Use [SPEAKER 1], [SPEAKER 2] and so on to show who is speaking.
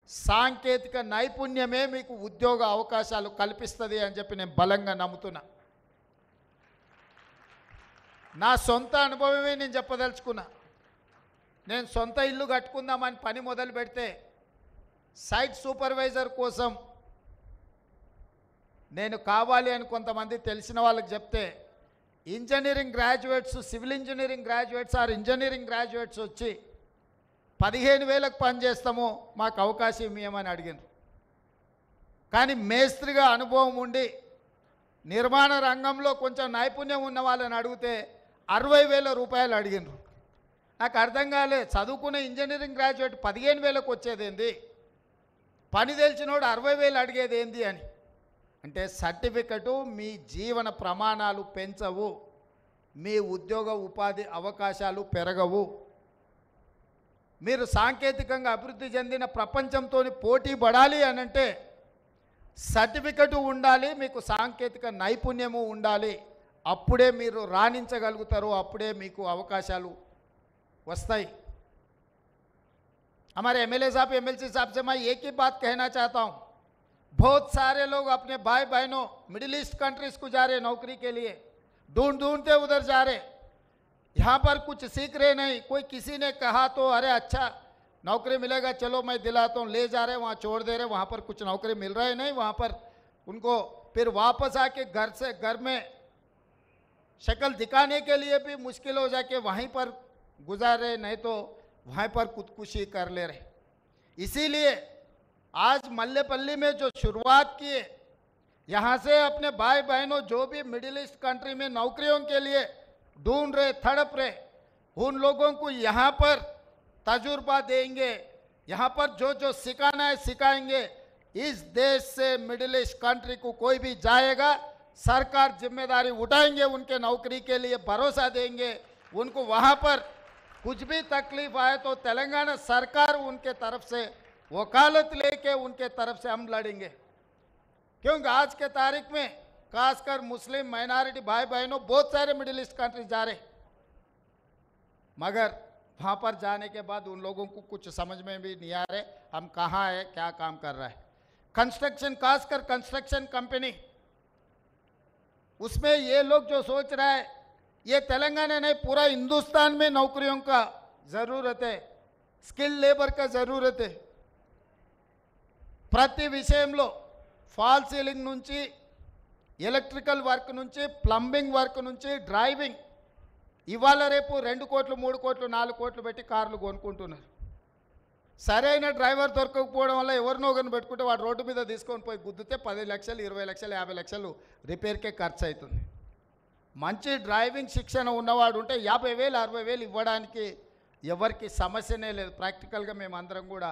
[SPEAKER 1] సాంకేతిక నైపుణ్యమే మీకు ఉద్యోగ అవకాశాలు కల్పిస్తుంది అని చెప్పి నేను బలంగా నమ్ముతున్నా. నా సొంత అనుభవమే నేను చెప్పదలుచుకున్నా. నేను సొంత ఇల్లు కట్టుకుందామని పని మొదలు పెడితే సైట్ సూపర్వైజర్ కోసం నేను కావాలి అని కొంతమంది తెలిసిన వాళ్ళకి చెప్తే engineering graduates, civil engineering graduates or engineering graduates వచ్చి 15,000కు పని చేస్తాము, మాకు అవకాశం ఇవ్వమని అడిగినారు. కానీ మేస్త్రిగా అనుభవం ఉండి నిర్మాణ రంగంలో కొంచెం నైపుణ్యం ఉన్న వాళ్ళని అడిగితే 60,000 రూపాయలు అడిగినారు. నాకు అర్థం కాలే, చదువుకున్న ఇంజనీరింగ్ గ్రాడ్యుయేట్ 15,000కు వచ్చేదేంది, పని తెలిసినోడు 60,000 అడిగేది ఏంది అని. అంటే సర్టిఫికెటు మీ జీవన ప్రమాణాలు పెంచవు, మీ ఉద్యోగ ఉపాధి అవకాశాలు పెరగవు. మీరు సాంకేతికంగా అభివృద్ధి చెందిన ప్రపంచంతో పోటీ పడాలి అనంటే సర్టిఫికెట్ ఉండాలి, మీకు సాంకేతిక నైపుణ్యము ఉండాలి. అప్పుడే మీరు రాణించగలుగుతారు, అప్పుడే మీకు అవకాశాలు वस्ताई। हमारे एमएलए साहब, एमएलसी साहब से मैं एक ही बात कहना चाहता हूँ, बहुत सारे लोग अपने भाई बहनों मिडिल ईस्ट कंट्रीज को जा रहे नौकरी के लिए, ढूंढते उधर जा रहे, यहाँ पर कुछ सीख रहे नहीं। कोई किसी ने कहा तो अरे अच्छा नौकरी मिलेगा, चलो मैं दिलाता हूँ, ले जा रहे, वहाँ छोड़ दे रहे, वहाँ पर कुछ नौकरी मिल रहा है नहीं, वहाँ पर उनको फिर वापस आके घर में शक्ल दिखाने के लिए भी मुश्किल हो जाके वहीं पर गुजार रहे, नहीं तो वहीं पर खुदकुशी कर ले रहे। इसीलिए आज मल्लेपल्ली में जो शुरुआत किए, यहाँ से अपने भाई बहनों जो भी मिडिल ईस्ट कंट्री में नौकरियों के लिए ढूंढ रहे, तड़प रहे, उन लोगों को यहाँ पर तजुर्बा देंगे, यहाँ पर जो जो सिखाना है सिखाएंगे। इस देश से मिडिल ईस्ट कंट्री को कोई भी जाएगा, सरकार जिम्मेदारी उठाएंगे, उनके नौकरी के लिए भरोसा देंगे। उनको वहाँ पर कुछ भी तकलीफ आए तो तेलंगाना सरकार उनके तरफ से वकालत लेके उनके तरफ से हम लड़ेंगे, क्योंकि आज के तारीख में खासकर मुस्लिम माइनॉरिटी भाई बहनों बहुत सारे मिडिल ईस्ट कंट्री जा रहे, मगर वहाँ पर जाने के बाद उन लोगों को कुछ समझ में भी नहीं आ रहे हम कहाँ है, क्या काम कर रहा है। कंस्ट्रक्शन, खासकर कंस्ट्रक्शन कंपनी, उसमें ये लोग जो सोच रहा है, ये तेलंगाना नहीं पूरा हिंदुस्तान में नौकरियों का ज़रूरत है, स्किल लेबर का ज़रूरत है। ప్రతి విషయంలో ఫాల్ సీలింగ్ నుంచి ఎలక్ట్రికల్ వర్క్ నుంచి ప్లంబింగ్ వర్క్ నుంచి డ్రైవింగ్, ఇవాళ రేపు 2 కోట్లు 3 కోట్లు 4 కోట్లు పెట్టి కార్లు కొనుక్కుంటున్నారు. సరైన డ్రైవర్ దొరకకపోవడం వల్ల ఎవరినో ఒకరిని పెట్టుకుంటే వాడు రోడ్డు మీద తీసుకొని పోయి గుద్దితే 10 లక్షలు 20 లక్షలు 50 లక్షలు రిపేర్కే ఖర్చు అవుతుంది. మంచి డ్రైవింగ్ శిక్షణ ఉన్నవాడు ఉంటే 50,000 60,000 ఇవ్వడానికి ఎవరికి సమస్యనే లేదు. ప్రాక్టికల్గా మేము అందరం కూడా